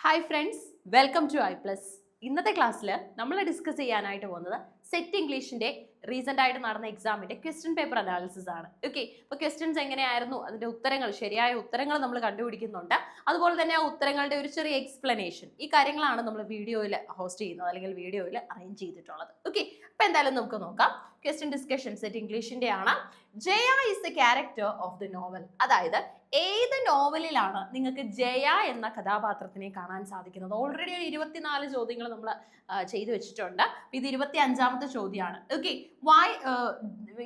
Hi friends, welcome to I plus. ഇന്നത്തെ ക്ലാസ്സിൽ നമ്മൾ ഡിസ്കസ് ചെയ്യാനായിട്ട് പോകുന്നത് സെറ്റ് ഇംഗ്ലീഷിന്റെ റീസെന്റ് ആയിട്ട് നടന്ന എക്സാമിന്റെ ക്വസ്റ്റ്യൻ പേപ്പർ അനാലിസിസ് ആണ്. ഓക്കെ, അപ്പോൾ ക്വസ്റ്റ്യൻസ് എങ്ങനെയായിരുന്നു, അതിന്റെ ഉത്തരങ്ങൾ, ശരിയായ ഉത്തരങ്ങൾ നമ്മൾ കണ്ടുപിടിക്കുന്നുണ്ട്. അതുപോലെ തന്നെ ആ ഉത്തരങ്ങളുടെ ഒരു ചെറിയ എക്സ്പ്ലനേഷൻ, ഈ കാര്യങ്ങളാണ് നമ്മൾ വീഡിയോയിൽ ഹോസ്റ്റ് ചെയ്യുന്നത് അല്ലെങ്കിൽ വീഡിയോയിൽ അറേഞ്ച് ചെയ്തിട്ടുള്ളത്. ഓക്കെ, അപ്പോൾ എന്തായാലും നമുക്ക് നോക്കാം. ക്വസ്റ്റ്യൻ ഡിസ്കഷൻ സെറ്റ് ഇംഗ്ലീഷിന്റെ ആണ്. Jaya is the character of the novel. അതായത് ഏത് നോവലിലാണ് നിങ്ങൾക്ക് ജയ എന്ന കഥാപാത്രത്തിനെ കാണാൻ സാധിക്കുന്നത്? ഓൾറെഡി ഒരു 24 ചോദ്യങ്ങൾ നമ്മൾ ചെയ്തു വെച്ചിട്ടുണ്ട്. ഇത് 25ാമത്തെ ചോദ്യമാണ്. Okay, why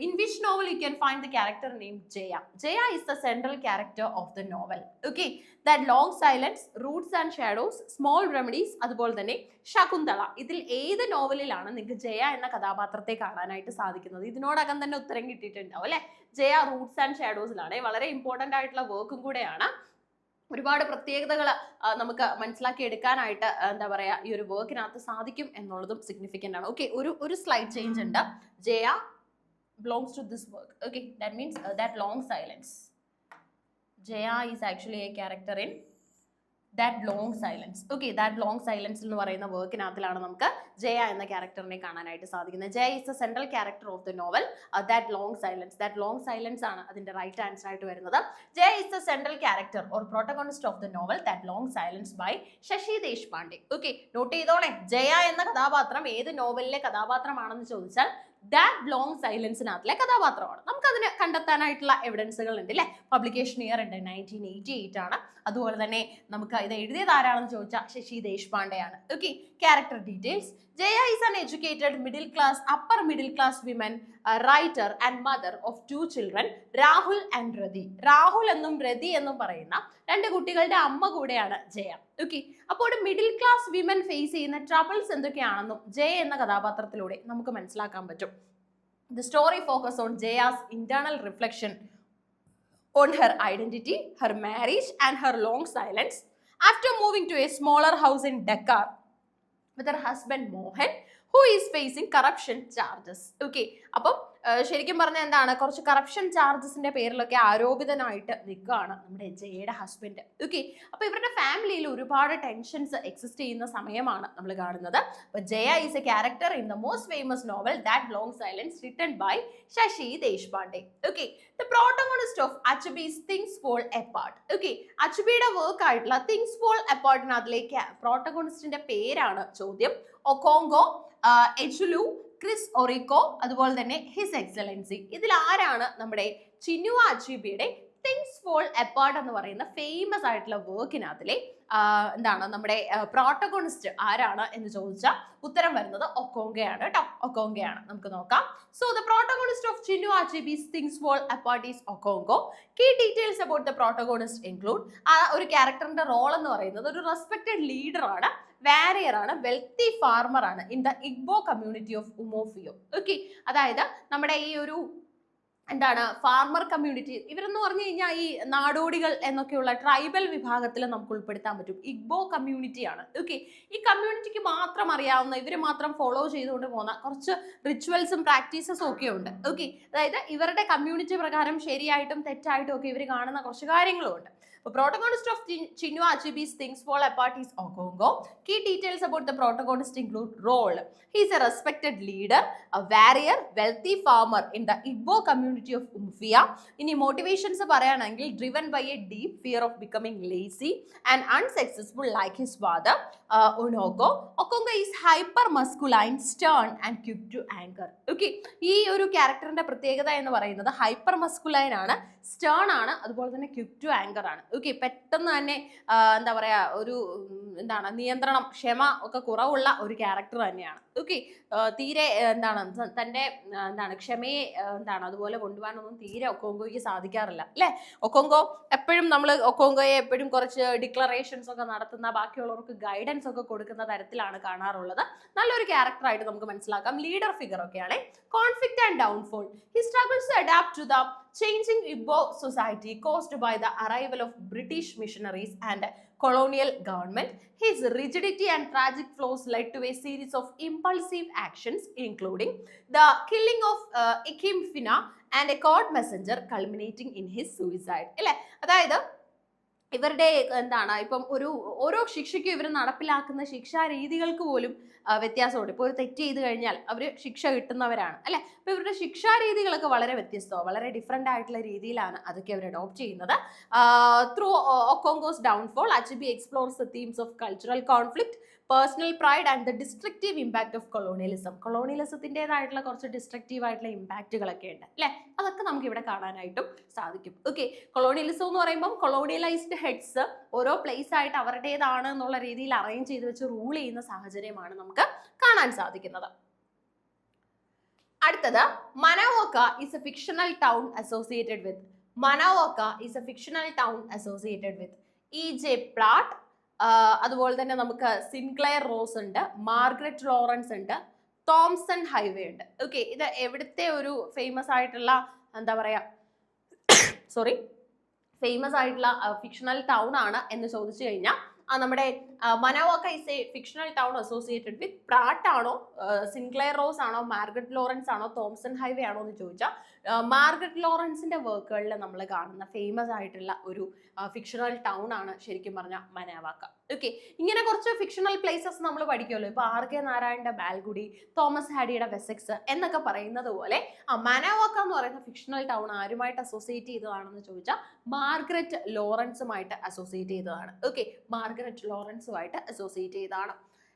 in which novel you can find the character name Jaya? Jaya is the central character of the novel. Okay, that long silence, roots and shadows, small remedies, അതുപോലെ തന്നെ ശകുന്തള. ഇതിൽ ഏത് നോവലിലാണ് നിങ്ങൾക്ക് ജയ എന്ന കഥാപാത്രത്തെ കാണാനായിട്ട് സാധിക്കുന്നത്? ഇതിനോടകം തന്നെ ഉത്തരം കിട്ടിയിട്ടുണ്ടാവും അല്ലെ. ജയ റൂട്ട്സ് ആൻഡ് ഷാഡോസിലാണ്. വളരെ ഇമ്പോർട്ടന്റ് ആയിട്ടുള്ള വർക്കും കൂടെയാണ്. ഒരുപാട് പ്രത്യേകതകൾ നമുക്ക് മനസ്സിലാക്കി എടുക്കാനായിട്ട് എന്താ പറയാ, ഈ ഒരു വർക്കിനകത്ത് സാധിക്കും എന്നുള്ളതും സിഗ്നിഫിക്കന്റ് ആണ്. ഓക്കെ, ഒരു സ്ലൈഡ് ചേഞ്ച് ഉണ്ട്. Jaya belongs to this work. Okay, that means that long silence. Jaya is actually a character in that long silence. Okay, that long silence എന്ന് പറയുന്ന വർക്കിനകത്തിലാണ് നമുക്ക് ജയ എന്ന ക്യാരക്ടറിനെ കാണാനായിട്ട് സാധിക്കുന്നത്. Jaya is the central character of the novel. That long silence. That long silence ആണ് അതിന്റെ right answer ആയിട്ട് വരുന്നത്. Jaya is the central character or protagonist of the novel That Long Silence by Shashi Deshpande. Okay, note ചെയ്തോളെ. ജയ എന്ന കഥാപാത്രം ഏത് നോവലിലെ കഥാപാത്രമാണെന്ന് ചോദിച്ചാൽ ദാറ്റ് ലോങ് സൈലൻസിനകത്തിലെ കഥാപാത്രമാണ്. നമുക്ക് അതിന് കണ്ടെത്താനായിട്ടുള്ള എവിഡൻസുകൾ ഉണ്ട് അല്ലെ. പബ്ലിക്കേഷൻ ഇയർ ഉണ്ട് 1988 ആണ്. അതുപോലെ തന്നെ നമുക്ക് ഇത് എഴുതിയത് ആരാണെന്ന് ചോദിച്ചാൽ ശശി ദേശ്പാണ്ഡെയാണ്. Okay, character details. Jaya is an educated middle class, upper middle class women, writer and mother of 2 children, Rahul and Rati. Rahul എന്നും രതി എന്നും പറയുന്ന 2 കുട്ടികളുടെ അമ്മ കൂടെയാണ് ജയ. ഓക്കെ, അപ്പോൾ ഒരു മിഡിൽ ക്ലാസ് വിമൻ ഫേസ് ചെയ്യുന്ന ട്രബിൾസ് എന്തൊക്കെയാണെന്നും ജയ എന്ന കഥാപാത്രത്തിലൂടെ നമുക്ക് മനസ്സിലാക്കാൻ പറ്റും. The story focus on Jaya's internal reflection on her identity, her marriage and her long silence after moving to a smaller house in Dakar with her husband Mohan, who is facing corruption charges. Okay, അപ്പം ശരിക്കും പറഞ്ഞാൽ എന്താണ്, കുറച്ച് corruption ചാർജസിന്റെ പേരിലൊക്കെ ആരോപിതനായിട്ട് നിൽക്കുകയാണ് നമ്മുടെ ജയയുടെ husband. Okay, അപ്പൊ ഇവരുടെ ഫാമിലിയിൽ ഒരുപാട് ടെൻഷൻസ് എക്സിസ്റ്റ് ചെയ്യുന്ന സമയമാണ് നമ്മൾ കാണുന്നത്. അപ്പൊ Jaya is a character in the most famous novel That long Silence written by Shashi Deshpande. Okay, the protagonist of Achebe's Things Fall Apart. Okay, അച്ചുബിയുടെ വർക്ക് ആയിട്ടുള്ള തിങ്സ് ഫോൾ അപ്പാർട്ടിനകത്തിലേക്ക് പ്രോട്ടഗോണിസ്റ്റിന്റെ പേരാണ് ചോദ്യം. ഒക്കോങ്കോ, എച്ചുലു, ക്രിസ് ഒറിക്കോ, അതുപോലെ തന്നെ ഹിസ് എക്സലൻസി. ഇതിൽ ആരാണ് നമ്മുടെ ചിനുവ അച്ചീബിയുടെ തിങ്സ് ഫോൾ അപ്പാർട്ട് എന്ന് പറയുന്ന ഫേമസ് ആയിട്ടുള്ള വർക്കിനകത്തിലെ എന്താണ് നമ്മുടെ പ്രോട്ടഗോണിസ്റ്റ് ആരാണ് എന്ന് ചോദിച്ചാൽ ഉത്തരം വരുന്നത് ഒക്കോങ്കയാണ് കേട്ടോ. ഒക്കോങ്കയാണ്. നമുക്ക് നോക്കാം. So the protagonist of Chinua Achebe's Things Fall Apart is Okonkwo. Key details about the protagonist include. ആ ഒരു ക്യാരക്ടറിന്റെ റോൾ എന്ന് പറയുന്നത് ഒരു റെസ്പെക്റ്റഡ് ലീഡർ ആണ്, വാരിയർ ആണ്, വെൽത്തി ഫാർമർ ആണ് in the Igbo community of Umuofia. Okay, അതായത് നമ്മുടെ ഈ ഒരു എന്താണ് ഫാർമർ കമ്മ്യൂണിറ്റി, ഇവരെന്ന് പറഞ്ഞു കഴിഞ്ഞാൽ ഈ നാടോടികൾ എന്നൊക്കെയുള്ള ട്രൈബൽ വിഭാഗത്തിൽ നമുക്ക് ഉൾപ്പെടുത്താൻ പറ്റും. ഇഗ്ബോ കമ്മ്യൂണിറ്റിയാണ്. ഓക്കെ, ഈ കമ്മ്യൂണിറ്റിക്ക് മാത്രം അറിയാവുന്ന, ഇവർ മാത്രം ഫോളോ ചെയ്തുകൊണ്ട് പോകുന്ന കുറച്ച് റിച്വൽസും പ്രാക്ടീസസും ഒക്കെ ഉണ്ട്. ഓക്കെ, അതായത് ഇവരുടെ കമ്മ്യൂണിറ്റി പ്രകാരം ശരിയായിട്ടും തെറ്റായിട്ടും ഒക്കെ ഇവർ കാണുന്ന കുറച്ച് കാര്യങ്ങളും ഉണ്ട്. Protagonist of Chinua Achebe's Things Fall Apart is Okongo. Key details about the protagonist include role. He is a respected leader, a warrior, wealthy farmer in the Igbo community of Umfia. In motivations parayanengil driven by a deep fear of becoming lazy and unsuccessful like his father Onoko. Okongo is hyper masculine, stern and quick to anger. Okay, ഈ ഒരു ക്യാരക്ടറിന്റെ പ്രത്യേകത എന്ന് പറയുന്നത് hyper masculine ആണ്, Stern ആണ്, അതുപോലെ തന്നെ quick to anchor ആണ്. ഓക്കെ, പെട്ടെന്ന് തന്നെ എന്താ പറയാ, ഒരു എന്താണ് നിയന്ത്രണം, ക്ഷമ ഒക്കെ കുറവുള്ള ഒരു ക്യാരക്ടർ തന്നെയാണ്. ഓക്കെ, തീരെ എന്താണ് തൻ്റെ എന്താണ് ക്ഷമയെ എന്താണ് അതുപോലെ കൊണ്ടുപോകാനൊന്നും തീരെ ഒക്കോങ്കോയ്ക്ക് സാധിക്കാറില്ല അല്ലേ. ഒക്കോങ്കോ എപ്പോഴും നമ്മൾ ഒക്കോങ്കോയെ എപ്പോഴും കുറച്ച് ഡിക്ലറേഷൻസ് ഒക്കെ നടത്തുന്ന, ബാക്കിയുള്ളവർക്ക് ഗൈഡൻസ് ഒക്കെ കൊടുക്കുന്ന തരത്തിലാണ് കാണാറുള്ളത്. നല്ലൊരു ക്യാരക്ടറായിട്ട് നമുക്ക് മനസ്സിലാക്കാം. ലീഡർ ഫിഗർ ഒക്കെയാണ്. Conflict and downfall. He struggles to adapt to the changing Igbo society caused by the arrival of British missionaries and colonial government. His rigidity and tragic flaws led to a series of impulsive actions, including the killing of Ikimfina and a court messenger, culminating in his suicide. അതായത് ഇവരുടെ എന്താണ് ഇപ്പം ഓരോ ശിക്ഷയ്ക്കും ഇവർ നടപ്പിലാക്കുന്ന ശിക്ഷാ രീതികൾക്ക് പോലും വ്യത്യാസമുണ്ട്. ഇപ്പോൾ ഒരു തെറ്റ് ചെയ്ത് കഴിഞ്ഞാൽ അവർ ശിക്ഷ കിട്ടുന്നവരാണ് അല്ലെ. അപ്പൊ ഇവരുടെ ശിക്ഷാ രീതികളൊക്കെ വളരെ വ്യത്യസ്തമാണ്, വളരെ ഡിഫറെന്റ് ആയിട്ടുള്ള രീതിയിലാണ് അതൊക്കെ അവർ അഡോപ്റ്റ് ചെയ്യുന്നത്. Through Okonkwo's downfall Achebe explores the themes of cultural conflict, personal pride and the destructive impact of colonialism. കൊളോണിയലിസത്തിൻ്റെതായിട്ടുള്ള കുറച്ച് ഡിസ്ട്രക്റ്റീവ് ആയിട്ടുള്ള ഇമ്പാക്റ്റുകളൊക്കെ ഉണ്ട് അല്ലെ. അതൊക്കെ നമുക്ക് ഇവിടെ കാണാനായിട്ടും സാധിക്കും. ഓക്കെ, കൊളോണിയലിസം എന്ന് പറയുമ്പോൾ കൊളോണിയലൈസ്ഡ് ഹെഡ്സ് ഓരോ പ്ലേസ് ആയിട്ട് അവരുടേതാണ് എന്നുള്ള രീതിയിൽ അറേഞ്ച് ചെയ്ത് വെച്ച് റൂൾ ചെയ്യുന്ന സാഹചര്യമാണ് നമുക്ക് കാണാൻ സാധിക്കുന്നത്. അടുത്തത് Manawaka is a fictional town associated with. Manawaka is a fictional town associated with E.J. Pratt, അതുപോലെ തന്നെ നമുക്ക് സിൻക്ലെയർ റോസ് ഉണ്ട്, മാർഗരറ്റ് ലോറൻസ് ഉണ്ട്, തോംസൺ ഹൈവേ ഉണ്ട്. ഓക്കെ, ഇത് എവിടുത്തെ ഒരു ഫേമസ് ആയിട്ടുള്ള എന്താ പറയാ ഫേമസ് ആയിട്ടുള്ള ഫിക്ഷണൽ ടൗൺ ആണ് എന്ന് ചോദിച്ചു കഴിഞ്ഞാൽ നമ്മുടെ Manawaka is a fictional town associated with Pratt ആണോ, സിൻക്ലെയർ റോസ് ആണോ, മാർഗരറ്റ് ലോറൻസ് ആണോ, തോംസൺ ഹൈവേ ആണോ എന്ന് ചോദിച്ചാൽ മാർഗരറ്റ് ലോറൻസിന്റെ വർക്കുകളിൽ നമ്മൾ കാണുന്ന ഫേമസ് ആയിട്ടുള്ള ഒരു ഫിക്ഷണൽ ടൗൺ ആണ് ശരിക്കും പറഞ്ഞാൽ മനാവാക്ക. ഓക്കെ, ഇങ്ങനെ കുറച്ച് ഫിക്ഷണൽ പ്ലേസസ് നമ്മൾ പഠിക്കുമല്ലോ. ഇപ്പൊ R.K. നാരായണന്റെ മാൽഗുഡി, തോമസ് ഹാഡിയുടെ വെസെക്സ് എന്നൊക്കെ പറയുന്നത് പോലെ മനാവാക്ക എന്ന് പറയുന്ന ഫിക്ഷണൽ ടൗൺ ആരുമായിട്ട് അസോസിയേറ്റ് ചെയ്തതാണെന്ന് ചോദിച്ചാൽ മാർഗരറ്റ് ലോറൻസുമായിട്ട് അസോസിയേറ്റ് ചെയ്തതാണ്. ഓക്കെ, മാർഗരറ്റ് ലോറൻസുമായിട്ട് അസോസിയേറ്റ് ചെയ്തതാണ്.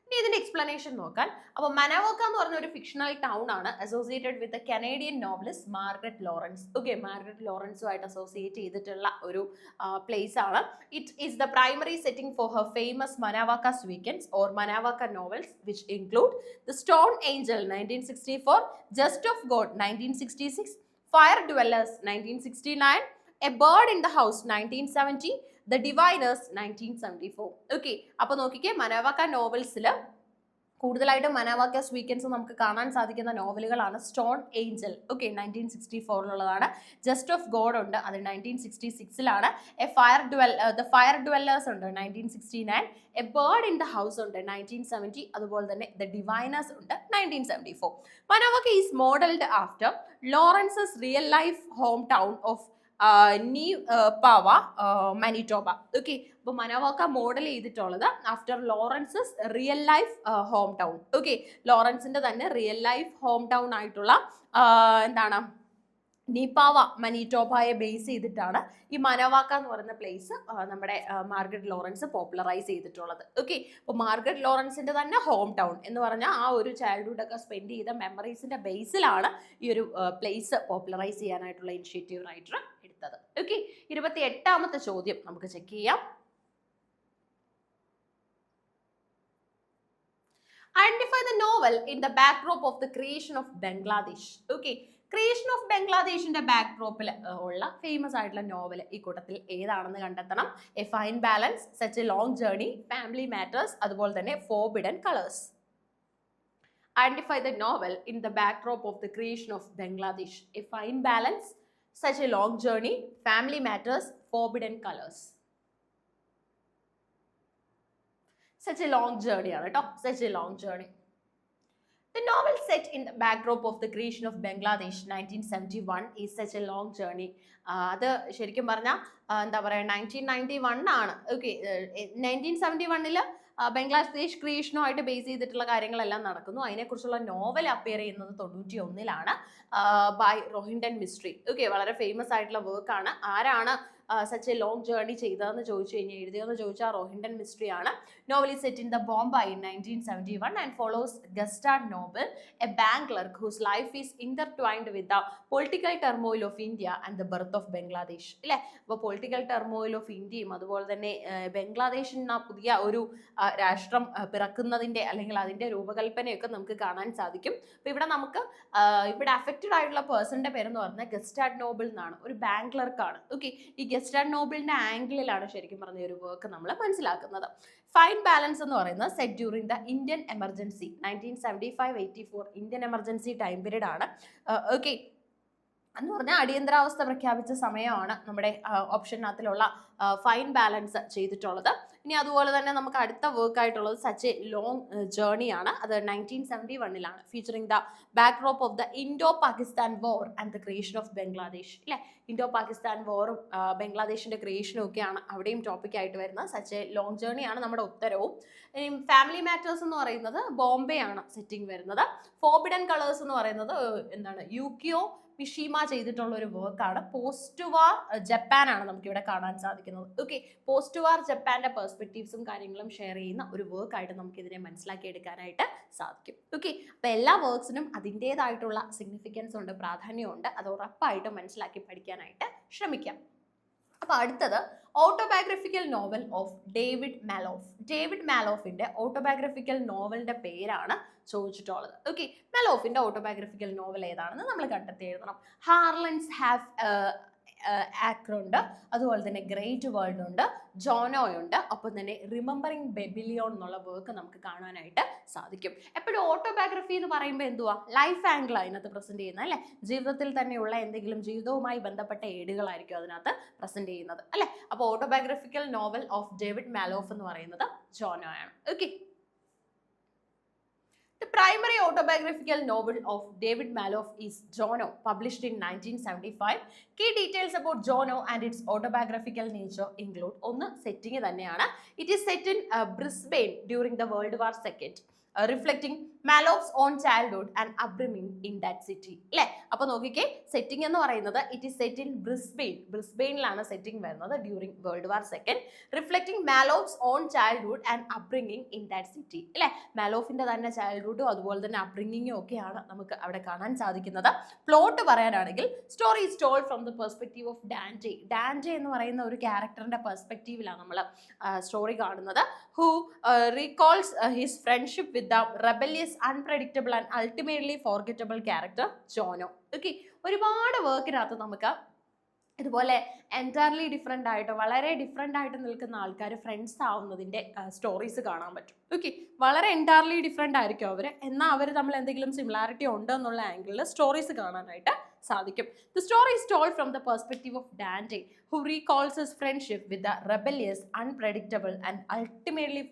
ഇനി ഇതിന്റെ എക്സ്പ്ലനേഷൻ നോക്കാൻ. അപ്പോൾ മനാവോക്ക എന്ന് പറഞ്ഞ ഒരു ഫിക്ഷണൽ ടൗൺ ആണ് associated with Canadian novelist Margaret Laurence. Okay, Margaret ലോറൻസുമായിട്ട് അസോസിയേറ്റ് ചെയ്തിട്ടുള്ള ഒരു പ്ലേസ് ആണ്. It is the primary setting for her famous Manawaka's weekends or Manawaka novels which include the Stone Angel 1964, Jest of God 1966, Fire Dwellers 1969, A Bird in the House 1970, the Diviners 1974. Okay, അപ്പൊ നോക്കിക്കേ, മനാവാക്ക നോവൽസിൽ കൂടുതലായിട്ടും മനാവാക്കാസ് weekends നമുക്ക് കാണാൻ സാധിക്കുന്ന നോവലുകളാണ് Stone Angel, okay, 1964-ലുള്ളതാണ്. Jest of God ഉണ്ട്, അത് 1966-ലാണ്. ദ ഫയർ ഡ്വെല്ലേഴ്സ് ഉണ്ട് 1969, A Bird in the House ഉണ്ട് 1970, അതുപോലെ തന്നെ ദ ഡിവൈനേഴ്സ് ഉണ്ട് 1974. Manawaka is modelled after Laurence's real life home town of Neepawa, Manitoba. Okay, അപ്പൊ മനാവാക്ക മോഡൽ ചെയ്തിട്ടുള്ളത് after Laurence's real life home town. Okay, ലോറൻസിന്റെ തന്നെ real life home town ആയിട്ടുള്ള എന്താണ് നിപാവ, മനിറ്റോബയെ ബേസ് ചെയ്തിട്ടാണ് ഈ മനാവാക്ക എന്ന് പറയുന്ന പ്ലേസ് നമ്മുടെ മാർഗരറ്റ് ലോറൻസ് പോപ്പുലറൈസ് ചെയ്തിട്ടുള്ളത്. ഓക്കെ, അപ്പോൾ മാർഗരറ്റ് ലോറൻസിന്റെ തന്നെ ഹോം ടൗൺ എന്ന് പറഞ്ഞാൽ ആ ഒരു ചൈൽഡ്ഹുഡ് ഒക്കെ സ്പെൻഡ് ചെയ്ത മെമ്മറീസിന്റെ ബേസിലാണ് ഈ ഒരു പ്ലേസ് പോപ്പുലറൈസ് ചെയ്യാനായിട്ടുള്ള ഇനിഷ്യേറ്റീവ് റൈറ്റർ എടുത്തത്. ഓക്കെ, 28ാമത്തെ ചോദ്യം നമുക്ക് ചെക്ക് ചെയ്യാം. Identify the novel in the backdrop of the creation of Bangladesh. Okay, creation of ബംഗ്ലാദേശിന്റെ ബാക്ക്ഡ്രോപ്പിൽ ഉള്ള ഫേമസ് ആയിട്ടുള്ള നോവൽ ഈ കൂട്ടത്തിൽ ഏതാണെന്ന് കണ്ടെത്തണം. A Fine Balance, Such a Long Journey, Family Matters, അതുപോലെ തന്നെ Forbidden Colours. Identify the novel in the backdrop of the creation of Bangladesh. A fine balance, such a long journey, family matters, forbidden colors. Such a long journey ആണ് കേട്ടോ, such a long journey. The novel set in the backdrop of the creation of Bangladesh 1971 is such a long journey. അത് ശരിക്കും പറഞ്ഞാൽ എന്താ പറയുക 1991 ആണ്. Okay, 1971 Bangladesh ക്രിയേഷനുമായിട്ട് base ചെയ്തിട്ടുള്ള കാര്യങ്ങളെല്ലാം നടക്കുന്നു. അതിനെക്കുറിച്ചുള്ള നോവൽ അപ്പിയർ ചെയ്യുന്നത് 91 ബൈ റോഹിൻഡൻ മിസ്ട്രി. ഓക്കെ, വളരെ ഫേമസ് ആയിട്ടുള്ള വർക്കാണ്. ആരാണ് സച്ച് എ ലോങ് ജേർണി ചെയ്തതെന്ന് ചോദിച്ചു കഴിഞ്ഞാൽ എഴുതിയതെന്ന് ചോദിച്ചാൽ റോഹിൻഡൻ മിസ്ട്രി ആണ്. Novel is set in the Bombay in 1971 and follows Gustad Noble, a bank clerk whose life is intertwined with the political turmoil of India and the birth of Bangladesh. അല്ലേ, അപ്പോൾ പൊളിറ്റിക്കൽ ടെർമോയിൽ ഓഫ് ഇന്ത്യയും അതുപോലെ തന്നെ ബംഗ്ലാദേശ് എന്ന പുതിയ ഒരു രാഷ്ട്രം പിറക്കുന്നതിൻ്റെ അല്ലെങ്കിൽ അതിൻ്റെ രൂപകൽപ്പനയൊക്കെ നമുക്ക് കാണാൻ സാധിക്കും. അപ്പോൾ ഇവിടെ നമുക്ക് ഇവിടെ അഫക്റ്റഡ് ആയിട്ടുള്ള പേഴ്സണിന്റെ പേരെന്ന് പറഞ്ഞാൽ ഗസ്റ്റാഡ് നോബൽ എന്നാണ്, ഒരു ബാങ്ക് ക്ലർക്കാണ്. ഓക്കെ, ഈ ഗസ്റ്റാഡ് നോബലിന്റെ ആംഗിളിലാണ് ശരിക്കും പറഞ്ഞ ഒരു വർക്ക് നമ്മൾ മനസ്സിലാക്കുന്നത്. ഫൈൻ ബാലൻസ് എന്ന് പറയുന്നത് set during the Indian emergency 1975-84 Indian emergency time period ആണ്. ഓക്കെ, എന്ന് പറഞ്ഞാൽ അടിയന്തരാവസ്ഥ പ്രഖ്യാപിച്ച സമയമാണ് നമ്മുടെ ഓപ്ഷനകത്തിലുള്ള ഫൈൻ ബാലൻസ് ചെയ്തിട്ടുള്ളത്. ഇനി അതുപോലെ തന്നെ നമുക്ക് അടുത്ത വർക്ക് ആയിട്ടുള്ളത് സച്ച് എ ലോങ് ജേർണി ആണ്. അത് 1971 featuring the backdrop of the Indo Pakistan war and the creation of Bangladesh. അല്ലെ, ഇൻഡോ പാകിസ്ഥാൻ വാറും ബംഗ്ലാദേശിന്റെ ക്രിയേഷനും ഒക്കെയാണ് അവിടെയും ടോപ്പിക് ആയിട്ട് വരുന്നത്. സച്ച് എ ലോങ് ജേർണി ആണ് നമ്മുടെ ഉത്തരവും. ഇനി ഫാമിലി മാറ്റേഴ്സ് എന്ന് പറയുന്നത് ബോംബെ ആണ് സെറ്റിംഗ് വരുന്നത്. ഫോർബിഡൻ കളേഴ്സ് എന്ന് പറയുന്നത് എന്താണ്, യുകിയോ മിഷീമ ചെയ്തിട്ടുള്ള ഒരു വർക്കാണ്. പോസ്റ്റ് വാർ ജപ്പാൻ ആണ് നമുക്ക് ഇവിടെ കാണാൻ സാധിക്കുന്നത്. ഓക്കെ, പോസ്റ്റ് വാർ ജപ്പാന്റെ പെർസ്പെക്റ്റീവ്സും കാര്യങ്ങളും ഷെയർ ചെയ്യുന്ന ഒരു വർക്കായിട്ട് നമുക്ക് ഇതിനെ മനസ്സിലാക്കി എടുക്കാനായിട്ട് സാധിക്കും. ഓക്കെ, അപ്പൊ എല്ലാ വർക്ക്സിനും അതിൻ്റെതായിട്ടുള്ള സിഗ്നിഫിക്കൻസ് ഉണ്ട്, പ്രാധാന്യമുണ്ട്. അത് ഉറപ്പായിട്ടും മനസ്സിലാക്കി പഠിക്കാനായിട്ട് ശ്രമിക്കാം. അപ്പൊ അടുത്തത് autobiographical novel of David Malouf. David മാലോഫിന്റെ ഓട്ടോബയോഗ്രഫിക്കൽ നോവലിന്റെ പേരാണ് ചോദിച്ചിട്ടുള്ളത്. ഓക്കെ, മാലോഫിന്റെ ഓട്ടോബയോഗ്രഫിക്കൽ നോവൽ ഏതാണെന്ന് നമ്മൾ കണ്ടെത്തി എഴുതണം. ഹാർലൻസ് ഹാവ് ആക്രുണ്ട്, അതുപോലെ തന്നെ ഗ്രേറ്റ് വേൾഡ് ഉണ്ട്, ജോനോയുണ്ട്, ഒപ്പം തന്നെ റിമെമ്പറിംഗ് ബെബിലിയോൺ എന്നുള്ള വർക്ക് നമുക്ക് കാണാനായിട്ട് സാധിക്കും. എപ്പോഴും ഓട്ടോബയോഗ്രഫി എന്ന് പറയുമ്പോൾ എന്തുവാ, ലൈഫ് ആംഗിൾ അതിനകത്ത് പ്രസന്റ് ചെയ്യുന്നത് അല്ലെ, ജീവിതത്തിൽ തന്നെയുള്ള എന്തെങ്കിലും ജീവിതവുമായി ബന്ധപ്പെട്ട ഏടുകളായിരിക്കും അതിനകത്ത് പ്രസന്റ് ചെയ്യുന്നത് അല്ലെ. അപ്പോൾ autobiographical novel of David Malouf എന്ന് പറയുന്നത് ജോനോയാണ്. Okay, the primary autobiographical novel of David Malouf is Jono, published in 1975. Key details about Jono and its autobiographical nature include ഒന്ന് സെറ്റിംഗ് തന്നെയാണ്. It is set in Brisbane during the World War II. Reflecting Malouf's on childhood and upbringing in that city അല്ലെ. അപ്പൊ നോക്കിക്കേ, setting എന്ന് പറയുന്നത് it is set in ബ്രിസ്ബെയിനിലാണ് setting വരുന്നത് during World War II. Reflecting Malouf's on childhood and upbringing in that city അല്ലെ. മാലോഫിന്റെ തന്നെ ചൈൽഡ്ഹുഡും അതുപോലെ തന്നെ അപ്ബ്രിങ്ങിങ്ങും ഒക്കെയാണ് നമുക്ക് അവിടെ കാണാൻ സാധിക്കുന്നത്. പ്ലോട്ട് പറയാനാണെങ്കിൽ story is told from the perspective of Dante. Dante എന്ന് പറയുന്ന ഒരു ക്യാരക്ടറിന്റെ പെർസ്പെക്റ്റീവിലാണ് നമ്മൾ സ്റ്റോറി കാണുന്നത്. Who recalls his friendship with the rebellious, unpredictable and ultimately forgettable character Johnno. Okay, ഒരുപാട് വർക്കിനകത്ത് നമുക്ക് ഇതുപോലെ എൻറ്റയർലി ഡിഫറെൻ്റ് ആയിട്ട് വളരെ ഡിഫറെൻ്റ് ആയിട്ട് നിൽക്കുന്ന ആൾക്കാർ ഫ്രണ്ട്സ് ആവുന്നതിൻ്റെ സ്റ്റോറീസ് കാണാൻ പറ്റും. ഓക്കെ, വളരെ എൻറ്റയർലി ഡിഫറെൻ്റ് ആയിരിക്കും അവർ, എന്നാൽ അവർ തമ്മിൽ എന്തെങ്കിലും സിമിലാരിറ്റി ഉണ്ടെന്നുള്ള ആംഗിളിൽ സ്റ്റോറീസ് കാണാനായിട്ട് സാധിക്കും. The story is told from the perspective of Dante, who recalls his friendship with the rebellious, unpredictable and ultimately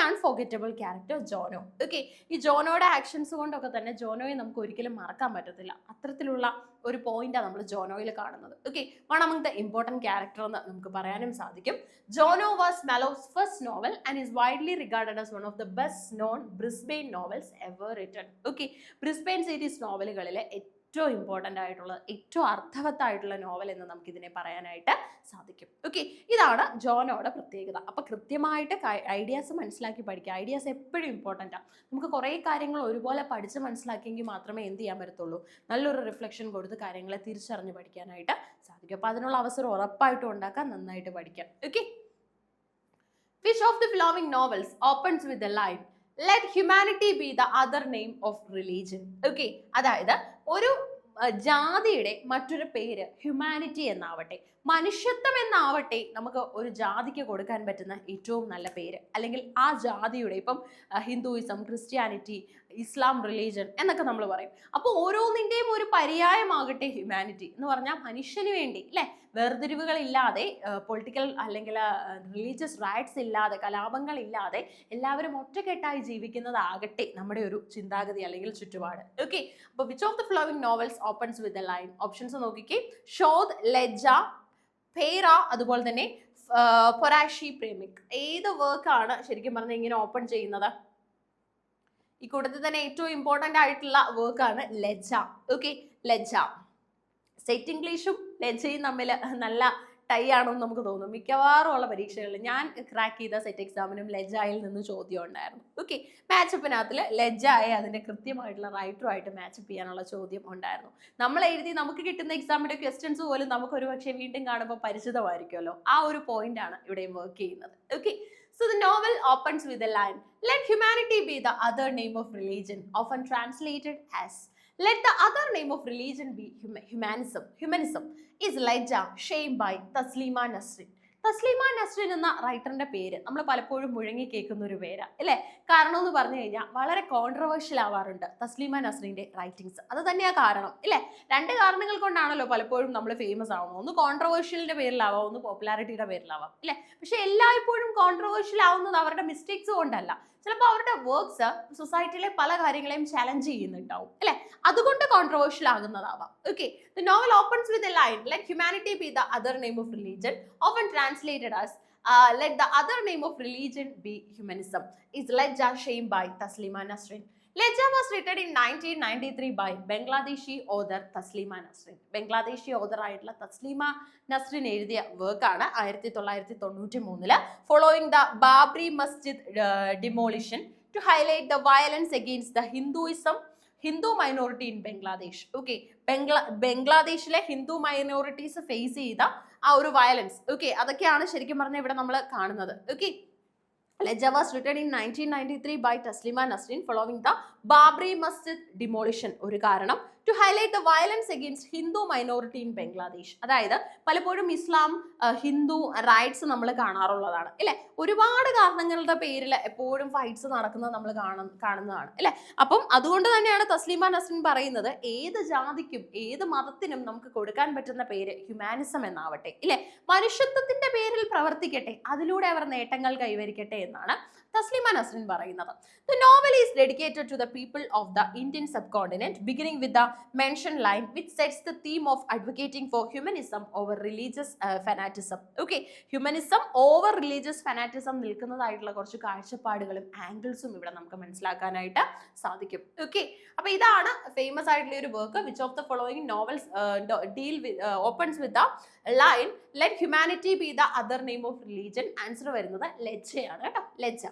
unforgettable character Johnno. Okay, ഈ ജോനോയുടെ ആക്ഷൻസ് കൊണ്ടൊക്കെ തന്നെ ജോനോയെ നമുക്ക് ഒരിക്കലും മറക്കാൻ പറ്റത്തില്ല. അത്തരത്തിലുള്ള ഒരു പോയിന്റാണ് നമ്മൾ ജോനോയിൽ കാണുന്നത്. Okay, one among the important character എന്ന് നമുക്ക് പറയാനും സാധിക്കും. Johnno was Malouf's first novel and is widely regarded as one of the best known Brisbane novels ever written. Okay, Brisbane series നോവലുകളിലെ ഏറ്റവും ഇമ്പോർട്ടൻ്റ് ആയിട്ടുള്ള ഏറ്റവും അർത്ഥവത്തായിട്ടുള്ള നോവൽ എന്ന് നമുക്ക് ഇതിനെ പറയാനായിട്ട് സാധിക്കും. ഓക്കെ, ഇതാണ് ജോനോയുടെ പ്രത്യേകത. അപ്പോൾ കൃത്യമായിട്ട് ഐഡിയാസ് മനസ്സിലാക്കി പഠിക്കുക. ഐഡിയാസ് എപ്പോഴും ഇമ്പോർട്ടൻ്റ് ആണ്. നമുക്ക് കുറേ കാര്യങ്ങൾ ഒരുപോലെ പഠിച്ച് മനസ്സിലാക്കിയെങ്കിൽ മാത്രമേ എന്ത് ചെയ്യാൻ പറ്റത്തുള്ളൂ, നല്ലൊരു റിഫ്ലക്ഷൻ കൊടുത്ത് കാര്യങ്ങളെ തിരിച്ചറിഞ്ഞ് പഠിക്കാനായിട്ട് സാധിക്കും. അപ്പോൾ അതിനുള്ള അവസരം ഉറപ്പായിട്ടും ഉണ്ടാക്കാൻ നന്നായിട്ട് പഠിക്കാം. Okay, which of the following novels opens with the line let humanity be the other name of religion? Okay, അതായത് ഒരു ജാതിയുടെ മറ്റൊരു പേര് ഹ്യൂമാനിറ്റി എന്നാവട്ടെ, മനുഷ്യത്വം എന്നാവട്ടെ, നമുക്ക് ഒരു ജാതിക്ക് കൊടുക്കാൻ പറ്റുന്ന ഏറ്റവും നല്ല പേര്, അല്ലെങ്കിൽ ആ ജാതിയുടെ ഇപ്പം ഹിന്ദുയിസം, ക്രിസ്ത്യാനിറ്റി, ഇസ്ലാം റിലീജിയൻ എന്നൊക്കെ നമ്മൾ പറയും. അപ്പോൾ ഓരോന്നിൻ്റെയും ഒരു പര്യായമാകട്ടെ ഹ്യൂമാനിറ്റി എന്ന് പറഞ്ഞാൽ മനുഷ്യന് വേണ്ടി അല്ലേ, വേർതിരിവുകളില്ലാതെ, പൊളിറ്റിക്കൽ അല്ലെങ്കിൽ റിലീജിയസ് റൈറ്റ്സ് ഇല്ലാതെ, കലാപങ്ങളില്ലാതെ എല്ലാവരും ഒറ്റക്കെട്ടായി ജീവിക്കുന്നതാകട്ടെ നമ്മുടെ ഒരു ചിന്താഗതി അല്ലെങ്കിൽ ചുറ്റുപാട്. ഓക്കെ, അപ്പോൾ which of the following novels opens with a line? Options നോക്കിക്കേ, ഷോദ്, ലജ്ജ, പേര, അതുപോലെ തന്നെ പൊരാഷി പ്രേമിക്. ഏത് വർക്കാണ് ശരിക്കും പറഞ്ഞാൽ ഇങ്ങനെ ഓപ്പൺ ചെയ്യുന്നത്? ഈ കൂട്ടത്തിൽ തന്നെ ഏറ്റവും ഇമ്പോർട്ടൻ്റ് ആയിട്ടുള്ള വർക്കാണ് ലജ്ജ. ഓക്കെ, ലജ്ജ. സെറ്റ് ഇംഗ്ലീഷും ലജ്ജയും തമ്മിൽ നല്ല ടൈ ആണെന്ന് നമുക്ക് തോന്നും. മിക്കവാറും ഉള്ള പരീക്ഷകളിൽ ഞാൻ ക്രാക്ക് ചെയ്ത സെറ്റ് എക്സാമിനും ലജ്ജയിൽ നിന്ന് ചോദ്യം ഉണ്ടായിരുന്നു. ഓക്കെ, മാച്ചപ്പിനകത്തിൽ ലജ്ജയെ അതിൻ്റെ കൃത്യമായിട്ടുള്ള റൈറ്ററുമായിട്ട് മാച്ചപ്പ് ചെയ്യാനുള്ള ചോദ്യം ഉണ്ടായിരുന്നു. നമ്മൾ എഴുതി നമുക്ക് കിട്ടുന്ന എക്സാമിൻ്റെ ക്വസ്റ്റ്യൻസ് പോലും നമുക്കൊരു പക്ഷേ വീണ്ടും കാണുമ്പോൾ പരിചിതമായിരിക്കുമല്ലോ. ആ ഒരു പോയിന്റാണ് ഇവിടെ വർക്ക് ചെയ്യുന്നത്. Okay, so the novel opens with the line let humanity be the other name of religion, often translated as let the other name of religion be humanism. Humanism is Lajja, shamed by Taslima Nasrin. Taslima Nasrin എന്ന റൈറ്ററിന്റെ പേര് നമ്മൾ പലപ്പോഴും മുഴങ്ങി കേൾക്കുന്ന ഒരു പേരാ അല്ലേ? കാരണം എന്ന് പറഞ്ഞു കഴിഞ്ഞാൽ വളരെ കോൺട്രവേഴ്ഷ്യൽ ആവാറുണ്ട് തസ്ലീമ നസ്രിന്റെ റൈറ്റിംഗ്സ്. അത് തന്നെയാ കാരണം അല്ലേ? രണ്ട് കാരണങ്ങൾ കൊണ്ടാണല്ലോ പലപ്പോഴും നമ്മൾ ഫേമസ് ആവുന്നത്. ഒന്ന് കോൺട്രവേഴ്ഷ്യലിന്റെ പേരിലാവാം, ഒന്ന് പോപ്പുലാരിറ്റിയുടെ പേരിലാവാം അല്ലേ? പക്ഷെ എല്ലായ്പ്പോഴും കോൺട്രവേഴ്ഷ്യൽ ആവുന്നത് അവരുടെ മിസ്റ്റേക്സ് കൊണ്ടല്ല. ചിലപ്പോൾ അവരുടെ വർക്ക്സ് സൊസൈറ്റിയിലെ പല കാര്യങ്ങളെയും ചലഞ്ച് ചെയ്യുന്നുണ്ടാവും അല്ലെ? അതുകൊണ്ട് കോൺട്രവേഴ്ഷ്യൽ ആകുന്നതാവാം. Okay, the novel opens with a line, let humanity be the other name of religion, often translated as let the other name of religion be humanism, is Lejja Shame by Taslima Nasrin. Lejja was written in 1993 by Bangladeshi author Taslima Nasrin. Bangladeshi author ആയിട്ടുള്ള തസ്ലീമ നസ്രിൻ എഴുതിയ വർക്കാണ് 1993 following the Babri Masjid demolition to highlight the violence against the Hindu minority in Bangladesh. Okay, ബംഗ്ലാദേശിലെ Hindu minorities face ചെയ്ത ആ ഒരു violence, okay, അതൊക്കെയാണ് ശരിക്കും പറഞ്ഞാൽ ഇവിടെ നമ്മൾ കാണുന്നത്. Okay, Lejja was written in 1993 by Taslima Nasrin following the Babri Masjid demolition. ഒരു കാരണം to highlight the violence against Hindu minority in Bangladesh. അതായത് പലപ്പോഴും ഇസ്ലാം ഹിന്ദു റൈറ്റ്സ് നമ്മൾ കാണാറുള്ളതാണ് അല്ലെ? ഒരുപാട് കാരണങ്ങളുടെ പേരിൽ എപ്പോഴും ഫൈറ്റ്സ് നടക്കുന്നത് നമ്മൾ കാണുന്നതാണ് അല്ലെ? അപ്പം അതുകൊണ്ട് തന്നെയാണ് തസ്ലീമ നസ്രിൻ പറയുന്നത് ഏത് ജാതിക്കും ഏത് മതത്തിനും നമുക്ക് കൊടുക്കാൻ പറ്റുന്ന പേര് ഹ്യൂമാനിസം എന്നാവട്ടെ അല്ലെ? മനുഷ്യത്വത്തിന്റെ പേരിൽ പ്രവർത്തിക്കട്ടെ, അതിലൂടെ അവർ നേട്ടങ്ങൾ കൈവരിക്കട്ടെ എന്നാണ് തസ്ലീമ നസ്രിൻ പറയുന്നത്. The novel is dedicated to the people of the Indian subcontinent, beginning with the mentioned line which sets the theme of advocating for humanism over religious fanaticism. Okay, humanism over religious fanaticism നിൽക്കുന്നതായിട്ടുള്ള കുറച്ച് കാഴ്ചപ്പാടുകളും ആംഗിൾസും ഇവിടെ നമുക്ക് മനസ്സിലാക്കാനായിട്ട് സാധിക്കും. Okay, അപ്പൊ ഇതാണ് famous ആയിട്ടുള്ള ഒരു work. Which of the following novels deal with opens with the line let humanity be the other name of religion? Answer വരുന്നത് ലജ്ജയാണ് കേട്ടോ, ലജ്ജ.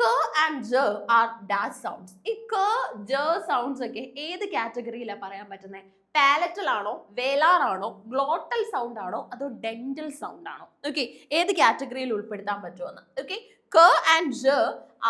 ക ആൻഡ് ജ ആർ ഡാഷ് സൗണ്ട്സ്. ഈ ക ജ സൗണ്ട്സ് ഒക്കെ ഏത് കാറ്റഗറിയിലാണ് പറയാൻ പറ്റുന്നത്? പാലറ്റൽ ആണോ, വേലാർ ആണോ, ഗ്ലോട്ടൽ സൗണ്ട് ആണോ, അതോ ഡെന്റൽ സൗണ്ട് ആണോ? ഓക്കെ, ഏത് കാറ്റഗറിയിൽ ഉൾപ്പെടുത്താൻ പറ്റുമെന്ന്. ഓക്കെ, ക ആൻഡ് ജ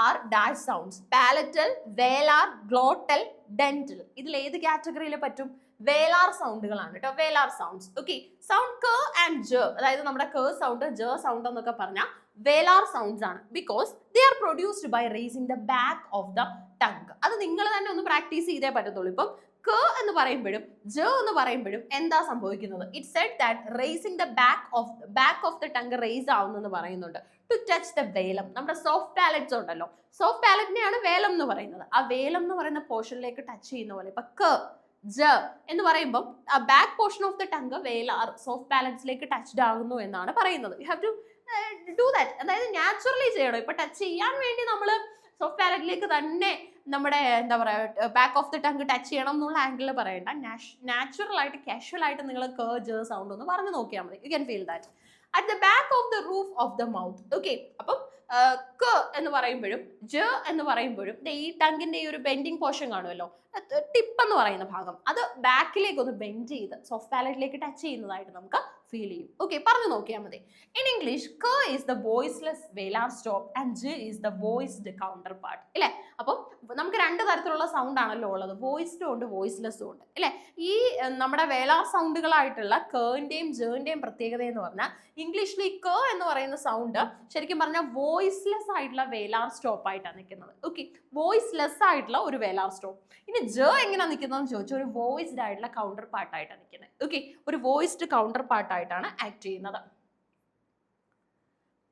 are dash sounds. Palatal, velar, glottal, dental. ഇതിൽ ഏത് കാറ്റഗറിയിൽ പറ്റും? വേലാർ സൗണ്ടുകളാണ് കേട്ടോ, വേലാർ സൗണ്ട്സ്. ഓക്കെ, സൗണ്ട് ക ആൻഡ് ജ, അതായത് നമ്മുടെ ക സൗണ്ട് ജ സൗണ്ട് എന്നൊക്കെ പറഞ്ഞാൽ വേലാർ സൗണ്ട്സ് ആണ്. Because they are produced by raising the back of the tongue. അത് നിങ്ങൾ തന്നെ ഒന്ന് പ്രാക്ടീസ് ചെയ്തേ പറ്റത്തുള്ളൂ. ഇപ്പം ക എന്ന് പറയുമ്പോഴും ജ എന്ന് പറയുമ്പോഴും എന്താ സംഭവിക്കുന്നത്? It said that raising the back of the tongue raise ആവുന്നെന്ന് പറയുന്നുണ്ട്. ടു ടച്ച് ദ വേലം, നമ്മുടെ സോഫ്റ്റ് പാലറ്റ്സ് ഉണ്ടല്ലോ, സോഫ്റ്റ് പാലറ്റിനെയാണ് വേലം എന്ന് പറയുന്നത്. ആ വേലം എന്ന് പറയുന്ന പോർഷനിലേക്ക് ടച്ച് ചെയ്യുന്ന പോലെ ഇപ്പൊ ക ജ എന്ന് പറയുമ്പോൾ ആ back portion of the tongue velar soft പാലറ്റ്സിലേക്ക് ടച്ച്ഡ് ആകുന്നു എന്നാണ് പറയുന്നത്. You have to do that. അതായത് നാച്ചുറലി ചെയ്യണം. ഇപ്പൊ ടച്ച് ചെയ്യാൻ വേണ്ടി നമ്മൾ സോഫ്റ്റ് പാലറ്റിലേക്ക് തന്നെ നമ്മുടെ എന്താ പറയുക back of the tongue touch ചെയ്യണം എന്നുള്ള ആംഗിളിൽ പറയണ്ട. നാച്ചുറൽ ആയിട്ട് കാഷ്വൽ ആയിട്ട് നിങ്ങൾ ക ജ സൗണ്ട് ഒന്ന് പറഞ്ഞു നോക്കിയാൽ മതി. You can feel that at the back of the roof of the mouth. Okay, അപ്പം ക എന്ന് പറയുമ്പോഴും ജ എന്ന് പറയുമ്പോഴും ഈ ടങ്ങിന്റെ ഈ ഒരു ബെൻഡിങ് പോർഷൻ കാണുമല്ലോ, ടിപ്പ് എന്ന് പറയുന്ന ഭാഗം, അത് ബാക്കിലേക്ക് ഒന്ന് ബെൻഡ് ചെയ്ത് സോഫ്റ്റ് പാലറ്റിലേക്ക് ടച്ച് ചെയ്യുന്നതായിട്ട് നമുക്ക് ഫീൽ ചെയ്യും. ഓക്കെ, പറഞ്ഞു നോക്കിയാൽ മതി. ഇൻ ഇംഗ്ലീഷ് ക is the voiceless velar stop and ജ is the voiced counterpart അല്ലേ? അപ്പം നമുക്ക് രണ്ട് തരത്തിലുള്ള സൗണ്ട് ആണല്ലോ ഉള്ളത്, വോയിസ്ഡും ഉണ്ട് വോയിസ്ലെസ്സും ഉണ്ട് അല്ലേ? ഈ നമ്മുടെ വേലാർ സൗണ്ടുകളായിട്ടുള്ള കേന്റെയും ജേന്റെയും പ്രത്യേകത എന്ന് പറഞ്ഞാൽ ഇംഗ്ലീഷിൽ ഈ ക എന്ന് പറയുന്ന സൗണ്ട് ശരിക്കും പറഞ്ഞാൽ വോയിസ്ലെസ് ആയിട്ടുള്ള വേലാർ സ്റ്റോപ്പ് ആയിട്ടാണ് നിൽക്കുന്നത്. ഓക്കെ, വോയിസ്ലെസ് ആയിട്ടുള്ള ഒരു വേലാർ സ്റ്റോപ്പ്. ഇനി ജ എങ്ങനെയാണ് നിൽക്കുന്നതെന്ന് ചോദിച്ചാൽ ഒരു വോയിസ്ഡ് ആയിട്ടുള്ള കൗണ്ടർ പാർട്ടായിട്ടാണ് നിൽക്കുന്നത്. ഓക്കെ, ഒരു വോയിസ്ഡ് കൗണ്ടർ പാർട്ടായിട്ടാണ് ആക്ട് ചെയ്യുന്നത്.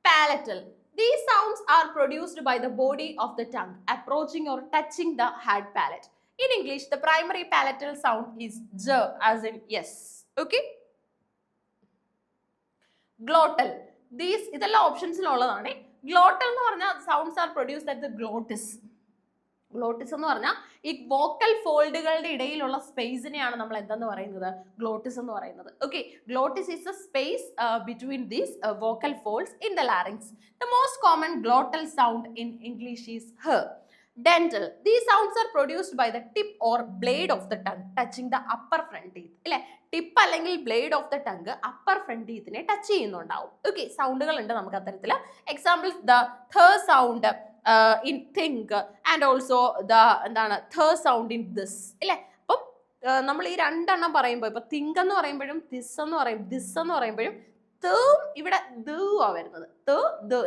Palatal. These sounds are produced by the body of the tongue approaching or touching the hard palate. In English, the primary palatal sound is j, as in yes. Okay. Glottal. These ഇതെല്ലാം ഓപ്ഷൻസിൽ ഉള്ളതാണ്. Glottal എന്ന് പറഞ്ഞാൽ sounds are produced at the glottis. Glottis എന്ന് പറഞ്ഞാൽ ഈ vocal ഫോൾഡുകളുടെ ഇടയിലുള്ള സ്പേസിനെയാണ് നമ്മൾ എന്തെന്ന് പറയുന്നത്? ഗ്ലോട്ടിസ് എന്ന് പറയുന്നത്. Okay, glottis is a space between these vocal folds in the larynx. The most common glottal sound in English is ഹ. Dental. These sounds are produced by the tip or blade of the tongue touching the upper front teeth. അല്ലെ, tip അല്ലെങ്കിൽ blade of the tongue upper front ടീത്തിനെ touch ചെയ്യുന്നുണ്ടാവും. Okay, സൗണ്ടുകൾ ഉണ്ട് നമുക്ക് അത്തരത്തില്. Examples the ഥ sound in think and also the എന്താണ് ഥ സൗണ്ട് ഇൻ ദിസ് അല്ലെ. അപ്പം നമ്മൾ ഈ രണ്ടെണ്ണം പറയുമ്പോൾ ഇപ്പൊ തിങ്ക് എന്ന് പറയുമ്പോഴും ദിസ് എന്ന് പറയുമ്പോഴും ഇവിടെ ആ വരുന്നത്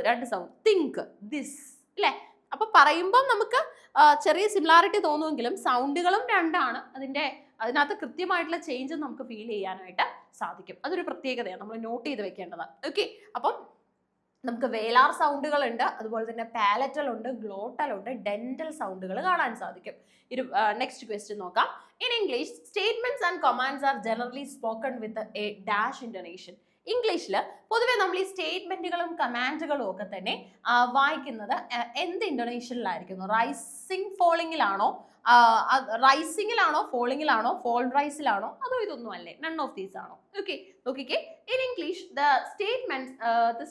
രണ്ട് സൗണ്ട്. തിങ്ക്, ദിസ് അല്ലെ. അപ്പൊ പറയുമ്പോൾ നമുക്ക് ചെറിയ സിമിലാരിറ്റി തോന്നുമെങ്കിലും സൗണ്ടുകളും രണ്ടാണ്. അതിനകത്ത് കൃത്യമായിട്ടുള്ള ചേഞ്ച് നമുക്ക് ഫീൽ ചെയ്യാനായിട്ട് സാധിക്കും. അതൊരു പ്രത്യേകതയാണ്, നമ്മൾ നോട്ട് ചെയ്ത് വെക്കേണ്ടതാണ്. ഓക്കെ, അപ്പം നമുക്ക് വേലാർ സൗണ്ടുകൾ ഉണ്ട്, അതുപോലെ തന്നെ പാലറ്റൽ ഉണ്ട്, ഗ്ലോട്ടൽ ഉണ്ട്, ഡെന്റൽ സൗണ്ടുകൾ കാണാൻ സാധിക്കും. നെക്സ്റ്റ് ക്വസ്റ്റ്യൻ നോക്കാം. In English statements and commands are generally spoken with a dash intonation. ഇംഗ്ലീഷിൽ പൊതുവെ നമ്മൾ ഈ സ്റ്റേറ്റ്മെന്റുകളും കമാൻഡുകളും ഒക്കെ തന്നെ വായിക്കുന്നത് എന്ത് ഇന്റോനേഷനിലായിരിക്കുന്നു? റൈസിങ് ഫോളിങ്ങിലാണോ, റൈസിങ്ങിലാണോ, ഫോളിങ്ങിലാണോ, ഫോൾ റൈസിലാണോ, അതോ ഇതൊന്നും അല്ലേ? നൺ ഓഫ് ദീസ് ആണോ? ഓക്കെ, നോക്കിക്കേ. In English the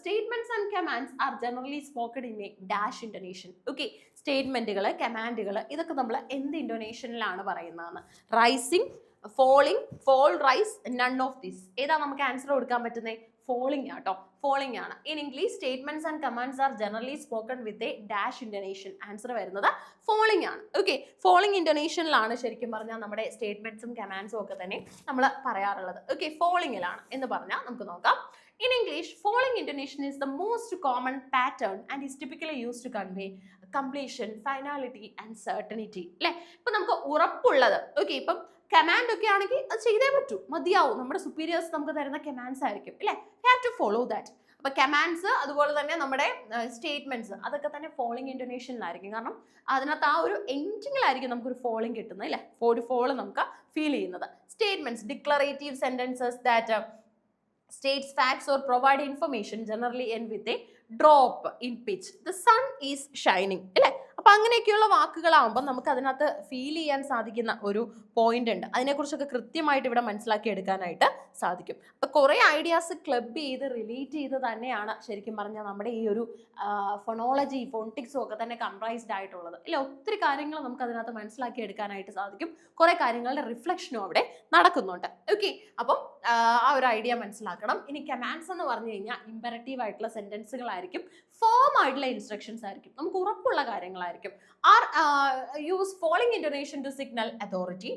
statements and commands are generally spoken in a dash intonation. Okay, സ്റ്റേറ്റ്മെന്റുകൾ, കമാൻഡുകൾ ഇതൊക്കെ നമ്മൾ എന്ത് ഇന്റോനേഷനിലാണ് പറയുന്നതെന്ന്? Rising, falling, fall, rise, none of these. ഏതാ നമുക്ക് ആൻസർ കൊടുക്കാൻ പറ്റുന്നത്? ഫോളിങ് ആട്ടോ, ഫോളിങ് ആണ്. In English statements and commands are generally spoken with a dash intonation. Answer വരുന്നത് ഫോളിങ് ആണ്. ഓക്കെ, ഫോളിങ് ഇന്റോനേഷനിലാണ് ശരിക്കും പറഞ്ഞാൽ നമ്മുടെ സ്റ്റേറ്റ്മെന്റ്സും കമാൻഡ്സും ഒക്കെ തന്നെ നമ്മൾ പറയാറുള്ളത്. ഓക്കെ, ഫോളിങ്ങിലാണ് എന്ന് പറഞ്ഞാൽ നമുക്ക് നോക്കാം. In English, falling intonation is the most common pattern and is typically used to convey completion, finality and certainty. അല്ലേ? ഇപ്പൊ നമുക്ക് ഉറപ്പുള്ളത്. ഓക്കെ, ഇപ്പം കമാൻഡ് ഒക്കെ ആണെങ്കിൽ അത് ചെയ്തേ പറ്റൂ, മതിയാവും. നമ്മുടെ സുപ്പീരിയേഴ്സ് നമുക്ക് തരുന്ന കമാൻഡ്സ് ആയിരിക്കും അല്ലേ? We have to follow that. അപ്പൊ കമാൻഡ്സ് അതുപോലെ തന്നെ നമ്മുടെ സ്റ്റേറ്റ്മെന്റ്സ് അതൊക്കെ തന്നെ ഫോളിങ് ഇന്റോനേഷനിലായിരിക്കും. കാരണം അതിനകത്ത് ആ ഒരു എൻഡിങ്ങിലായിരിക്കും നമുക്കൊരു ഫോളിങ് കിട്ടുന്നത് അല്ലേ? ഫോള് നമുക്ക് ഫീൽ ചെയ്യുന്നത്. Statements, declarative sentences that states facts or provide information generally end with a drop in pitch. The sun is shining അല്ലേ? അപ്പൊ അങ്ങനെയൊക്കെയുള്ള വാക്കുകളാകുമ്പോൾ നമുക്ക് അതിനകത്ത് ഫീൽ ചെയ്യാൻ സാധിക്കുന്ന ഒരു പോയിന്റ് ഉണ്ട്. അതിനെക്കുറിച്ചൊക്കെ കൃത്യമായിട്ട് ഇവിടെ മനസ്സിലാക്കി എടുക്കാനായിട്ട് സാധിക്കും. അപ്പൊ കുറെ ഐഡിയാസ് ക്ലബ് ചെയ്ത് റിലേറ്റ് ചെയ്ത് തന്നെയാണ് ശരിക്കും പറഞ്ഞാൽ നമ്മുടെ ഈ ഒരു ഫൊണോളജി, ഫോണിറ്റിക്സും ഒക്കെ തന്നെ കംപ്രൈസ്ഡ് ആയിട്ടുള്ളത് അല്ലെ. ഒത്തിരി കാര്യങ്ങൾ നമുക്ക് അതിനകത്ത് മനസ്സിലാക്കി എടുക്കാനായിട്ട് സാധിക്കും. കുറെ കാര്യങ്ങളുടെ റിഫ്ലക്ഷനും അവിടെ നടക്കുന്നുണ്ട്. ഓക്കെ, അപ്പം ആ ഒരു ഐഡിയ മനസ്സിലാക്കണം. ഇനി കമാൻഡ്സ് എന്ന് പറഞ്ഞു കഴിഞ്ഞാൽ ഇമ്പരറ്റീവ് ആയിട്ടുള്ള സെന്റൻസുകളായിരിക്കും, ഫോം ആയിട്ടുള്ള ഇൻസ്ട്രക്ഷൻസ് ആയിരിക്കും, നമുക്ക് ഉറപ്പുള്ള കാര്യങ്ങളായിരിക്കും. Are use falling intonation to signal authority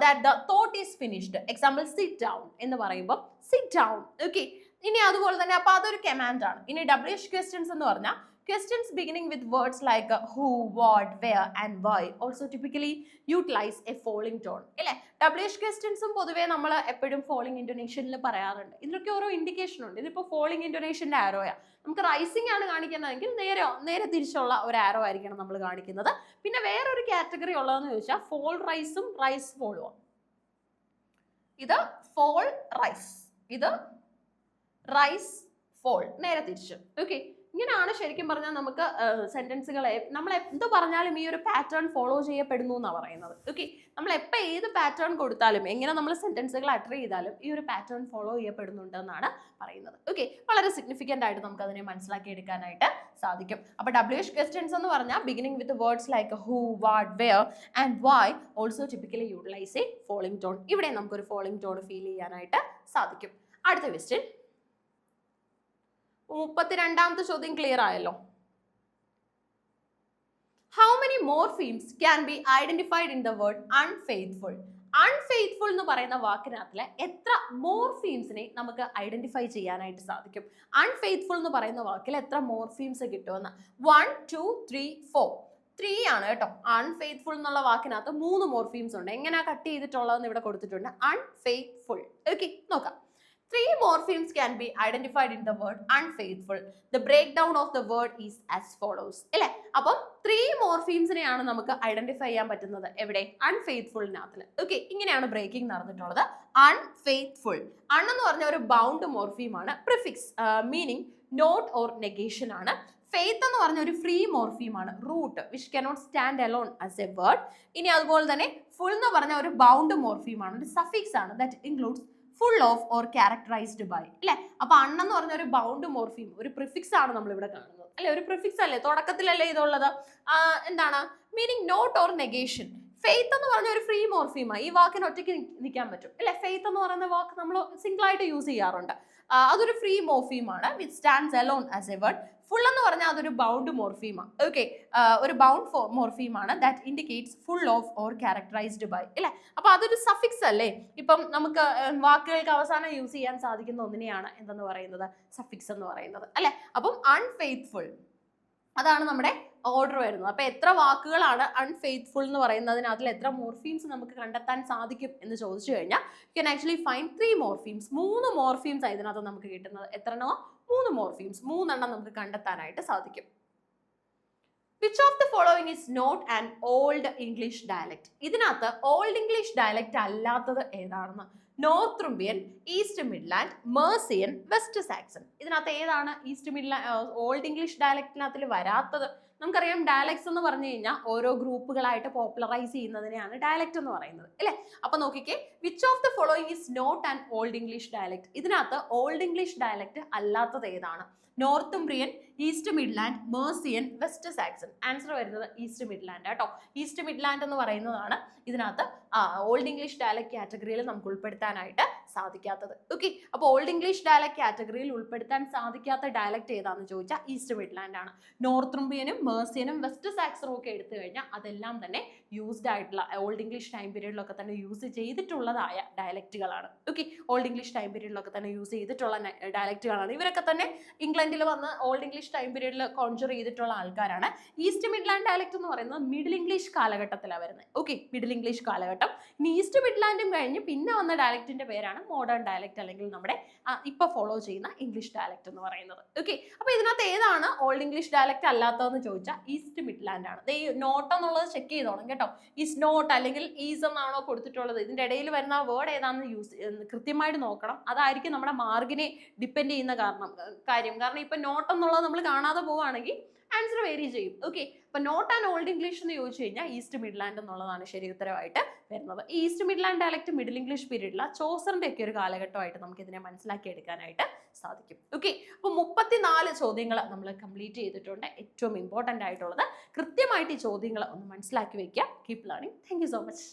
that the thought is finished. Example, sit down എന്ന് പറയുമ്പോൾ sit down. Okay, ഇനി അതുപോലെ തന്നെ അപ്പൊ അതൊരു കമാൻഡ് ആണ്. ഇനി WH questions എന്ന് പറഞ്ഞാൽ questions beginning with words like who, what, where and why also typically utilize a falling tone. അല്ലേ? WH questionസും പൊതുവേ നമ്മൾ എപ്പോഴും ഫോളിംഗ് ഇന്റോനേഷനിൽ പറയാറുണ്ട്. ഇതിനൊക്കെ ഓരോ ഇൻഡിക്കേഷൻ ഉണ്ട്. ഇതിപ്പോൾ ഫോളിംഗ് ഇന്റോനേഷന്റെ ആരോയാ. നമുക്ക് റൈസിംഗ് ആണ് കാണിക്കുന്നതെങ്കിൽ നേരെ തിരിച്ചുള്ള ഒരു ആരോ ആയിരിക്കണം നമ്മൾ കാണിക്കുന്നത്. പിന്നെ വേറൊരു കാറ്റഗറി ഉള്ളതെന്ന് ചോദിച്ചാൽ ഫോൾ റൈസും റൈസ് ഫോളും. ഇത് ഫോൾ റൈസ്, ഇത് റൈസ് ഫോൾ, നേരെ തിരിച്ചു. ഓക്കെ, ഇങ്ങനെയാണ് ശരിക്കും പറഞ്ഞാൽ നമുക്ക് സെന്റൻസുകളെ നമ്മൾ എന്ത് പറഞ്ഞാലും ഈ ഒരു പാറ്റേൺ ഫോളോ ചെയ്യപ്പെടുന്നു എന്നാണ് പറയുന്നത്. ഓക്കെ, നമ്മൾ എപ്പോൾ ഏത് പാറ്റേൺ കൊടുത്താലും എങ്ങനെ നമ്മൾ സെന്റൻസുകൾ അറ്റർ ചെയ്താലും ഈ ഒരു പാറ്റേൺ ഫോളോ ചെയ്യപ്പെടുന്നുണ്ട് എന്നാണ് പറയുന്നത്. ഓക്കെ, വളരെ സിഗ്നിഫിക്കൻ്റ് ആയിട്ട് നമുക്ക് അതിനെ മനസ്സിലാക്കി എടുക്കാനായിട്ട് സാധിക്കും. അപ്പോൾ WH questions എന്ന് പറഞ്ഞാൽ beginning with words like who, what, where and why also typically utilise a falling tone. ഇവിടെ നമുക്കൊരു ഫോളിംഗ് ടോൺ ഫീൽ ചെയ്യാനായിട്ട് സാധിക്കും. അടുത്ത ക്വസ്റ്റ്യൻ, 32ാമത്തെ ചോദ്യം ക്ലിയർ ആയല്ലോ. How many morphemes can be identified in the word unfaithful? Unfaithful എന്ന് പറയുന്ന വാക്കിനകത്തില് എത്ര മോർഫീംസിനെ നമുക്ക് ഐഡന്റിഫൈ ചെയ്യാനായിട്ട് സാധിക്കും? അൺഫെയ്ത്ത്ഫുൾ എന്ന് പറയുന്ന വാക്കിൽ എത്ര മോർഫീംസ് കിട്ടുമെന്ന്? 1, 2, 3, 4. 3 ആണ് കേട്ടോ. അൺഫെയ്ത്ത്ഫുൾ എന്നുള്ള വാക്കിനകത്ത് 3 മോർഫീംസ് ഉണ്ട്. എങ്ങനെയാ കട്ട് ചെയ്തിട്ടുള്ളതെന്ന് ഇവിടെ കൊടുത്തിട്ടുണ്ട്. അൺഫെയ്ത്ത്ഫുൾ. ഓക്കെ, നോക്കാം. 3 morphemes can be identified in the word unfaithful. The breakdown of the word is as follows. അല്ലേ? അപ്പം 3 മോർഫീംസിനെയാണ് നമുക്ക് ഐഡന്റിഫൈ ചെയ്യാൻ പറ്റുന്നത് എവിടെ? അൺഫെയ്ത്ത്ഫുളിനകത്ത്. ഓക്കെ, ഇങ്ങനെയാണ് ബ്രേക്കിംഗ് നടന്നിട്ടുള്ളത്. അൺഫെയ്ത്ത്ഫുൾ, അൺ എന്ന് പറഞ്ഞ ഒരു ബൗണ്ട് മോർഫീമാണ്. Prefix meaning not or negation ആണ്. ഫെയ്ത്ത് എന്ന് പറഞ്ഞ ഒരു ഫ്രീ മോർഫീമാണ്, root which cannot stand alone as a word. ഇനി അതുപോലെ തന്നെ ഫുൾ എന്ന് പറഞ്ഞ ഒരു ബൗണ്ട് മോർഫീമാണ്, ഒരു സഫിക്സ് ആണ് that includes full of or characterized by. അല്ലെ? അപ്പൊ അണ്ണെന്ന് പറഞ്ഞ ഒരു ബൗണ്ട് മോർഫീം, ഒരു പ്രിഫിക്സ് ആണ് നമ്മൾ ഇവിടെ കാണുന്നത് അല്ലെ? ഒരു പ്രിഫിക്സ് അല്ലേ, തുടക്കത്തിലല്ലേ ഇതുള്ളത്. എന്താണ് meaning not or negation. Faith എന്ന് പറഞ്ഞ ഒരു ഫ്രീ മോർഫീമാ. ഈ വാക്കിന് ഒറ്റയ്ക്ക് നിൽക്കാൻ പറ്റും അല്ലെ. ഫെയ്ത്ത് എന്ന് പറയുന്ന വാക്ക് നമ്മൾ സിംഗിൾ ആയിട്ട് യൂസ് ചെയ്യാറുണ്ട്. അതൊരു ഫ്രീ മോർഫീമാണ് which stands alone as a word. Full എന്ന് പറഞ്ഞാൽ അതൊരു ബൗണ്ട് മോർഫീമാ. ഓക്കെ, ഒരു ബൗണ്ട് മോർഫീമാണ് that indicates full of or characterized by അല്ലെ. അപ്പൊ അതൊരു സഫിക്സ് അല്ലേ. ഇപ്പം നമുക്ക് വാക്കുകൾക്ക് അവസാനം യൂസ് ചെയ്യാൻ സാധിക്കുന്ന ഒന്നിനെയാണ് എന്തെന്ന് പറയുന്നത്, സഫിക്സ് എന്ന് പറയുന്നത് അല്ലെ. അപ്പം അൺഫെയ്ത്ത്ഫുൾ അതാണ് നമ്മുടെ ഓർഡർ വരുന്നത്. അപ്പൊ എത്ര വാക്കുകളാണ് അൺഫെയ്ത്ത്ഫുൾ എന്ന് പറയുന്നതിന് അതിൽ എത്ര മോർഫീംസ് നമുക്ക് കണ്ടെത്താൻ സാധിക്കും എന്ന് ചോദിച്ചു കഴിഞ്ഞാൽ you can actually find 3 morphemes. 3 morphemes ഇതിനകത്ത് നമുക്ക് കിട്ടുന്നത്. എത്രണ്ണോ? 3 മോർഫീംസ്. 3 എണ്ണം നമുക്ക് കണ്ടെത്താനായിട്ട് സാധിക്കും. Which of the following is not an old English dialect? ഇതിനകത്ത് ഓൾഡ് ഇംഗ്ലീഷ് ഡയലക്ട് അല്ലാത്തത് ഏതാണെന്ന്. Northumbrian, East Midland, Mercian, West Saxon. ഇതിനകത്ത് ഏതാണ് ഈസ്റ്റ് മിഡ്ലാൻഡ് ഓൾഡ് ഇംഗ്ലീഷ് ഡയലക്റ്റിനകത്തിൽ വരാത്തത്? നമുക്കറിയാം ഡയലക്ട്സ് എന്ന് പറഞ്ഞു കഴിഞ്ഞാൽ ഓരോ ഗ്രൂപ്പുകളായിട്ട് പോപ്പുലറൈസ് ചെയ്യുന്നതിനെയാണ് ഡയലക്ട് എന്ന് പറയുന്നത് അല്ലേ. അപ്പൊ നോക്കിക്കേ, which of the following is not an old English dialect? ഇതിനകത്ത് ഓൾഡ് ഇംഗ്ലീഷ് ഡയലക്ട് അല്ലാത്തത് ഏതാണ്? Northumbrian, East Midland, Mercian, West Saxon. Answer വരുന്നത് ഈസ്റ്റ് മിഡ്ലാൻഡ് കേട്ടോ. ഈസ്റ്റ് മിഡ്ലാൻഡ് എന്ന് പറയുന്നതാണ് ഇതിനകത്ത് ഓൾഡ് ഇംഗ്ലീഷ് ഡയലക്ട് കാറ്റഗറിയിൽ നമുക്ക് ഉൾപ്പെടുത്താനായിട്ട് സാധിക്കാത്തത്. ഓക്കെ, അപ്പോൾ ഓൾഡ് ഇംഗ്ലീഷ് ഡയലക്ട് കാറ്റഗറിയിൽ ഉൾപ്പെടുത്താൻ സാധിക്കാത്ത ഡയലക്ട് ഏതാണെന്ന് ചോദിച്ചാൽ ഈസ്റ്റ് മിഡ്ലാൻഡ് ആണ്. നോർത്തുംബ്രിയനും മേഴ്സിയനും വെസ്റ്റ് സാക്സണും ഒക്കെ എടുത്തു കഴിഞ്ഞാൽ അതെല്ലാം തന്നെ യൂസ്ഡ് ആയിട്ടുള്ള ഓൾഡ് ഇംഗ്ലീഷ് ടൈം പീരീഡിലൊക്കെ തന്നെ യൂസ് ചെയ്തിട്ടുള്ളതായ ഡയലക്റ്റുകളാണ്. ഓക്കെ, ഓൾഡ് ഇംഗ്ലീഷ് ടൈം പീരീഡിലൊക്കെ തന്നെ യൂസ് ചെയ്തിട്ടുള്ള ഡയലക്റ്റുകളാണ്. ഇവരൊക്കെ തന്നെ ഇംഗ്ലണ്ടിൽ വന്ന് ഓൾഡ് ഇംഗ്ലീഷ് ടൈം പീരീഡിൽ കോൺജർ ചെയ്തിട്ടുള്ള ആൾക്കാരാണ്. ഈസ്റ്റ് മിഡ്ലാൻഡ് ഡയലക്ട് എന്ന് പറയുന്നത് മിഡിൽ ഇംഗ്ലീഷ് കാലഘട്ടത്തിലാണ് വരുന്നത്. ഓക്കെ, മിഡിൽ ഇംഗ്ലീഷ് കാലഘട്ടം. ഇനി ഈസ്റ്റ് മിഡ്ലാൻഡും കഴിഞ്ഞ് പിന്നെ വന്ന ഡയലക്റ്റിന്റെ പേരാണ് മോഡേൺ ഡയലക്ട് അല്ലെങ്കിൽ നമ്മുടെ ഇപ്പൊ ഫോളോ ചെയ്യുന്ന ഇംഗ്ലീഷ് ഡയലക്ട് എന്ന് പറയുന്നത്. ഓക്കെ, അപ്പൊ ഇതിനകത്ത് ഏതാണ് ഓൾഡ് ഇംഗ്ലീഷ് ഡയലക്ട് അല്ലാത്തതെന്ന് ചോദിച്ചാൽ ഈസ്റ്റ് മിഡ്ലാൻഡ് ആണ്. ഈ നോട്ട് എന്നുള്ളത് ചെക്ക് ചെയ്തോണം കേട്ടോ. ഈസ് നോട്ട് അല്ലെങ്കിൽ ഈസ് എന്നാണോ കൊടുത്തിട്ടുള്ളത്, ഇതിന്റെ ഇടയിൽ വരുന്ന വേർഡ് ഏതാണെന്ന് കൃത്യമായിട്ട് നോക്കണം. അതായിരിക്കും നമ്മുടെ മാർക്കിനെ ഡിപ്പെൻഡ് ചെയ്യുന്ന കാര്യം. കാരണം ഇപ്പൊ നോട്ട് എന്നുള്ളത് നമ്മൾ കാണാതെ പോവുകയാണെങ്കിൽ ആൻസർ വേരി ചെയ്യും. ഓക്കെ, അപ്പൊ നോട്ട് ആൻഡ് ഓൾഡ് ഇംഗ്ലീഷ് എന്ന് ചോദിച്ചു കഴിഞ്ഞാൽ ഈസ്റ്റ് മിഡ്ലാൻഡ് എന്നുള്ളതാണ് ശരി ഉത്തരവായിട്ട് വരുന്നത്. ഈ East Midland dialect Middle English പീരീഡിലെ ചോസറിന്റെ ഒക്കെ ഒരു കാലഘട്ടമായിട്ട് നമുക്ക് ഇതിനെ മനസ്സിലാക്കി എടുക്കാനായിട്ട് സാധിക്കും. ഓക്കെ, അപ്പൊ 34 ചോദ്യങ്ങൾ നമ്മൾ കംപ്ലീറ്റ് ചെയ്തിട്ടുണ്ട്. ഏറ്റവും ഇമ്പോർട്ടന്റ് ആയിട്ടുള്ളത് കൃത്യമായിട്ട് ഈ ചോദ്യങ്ങൾ ഒന്ന് മനസ്സിലാക്കി വെക്കുക. Keep learning. Thank you so much.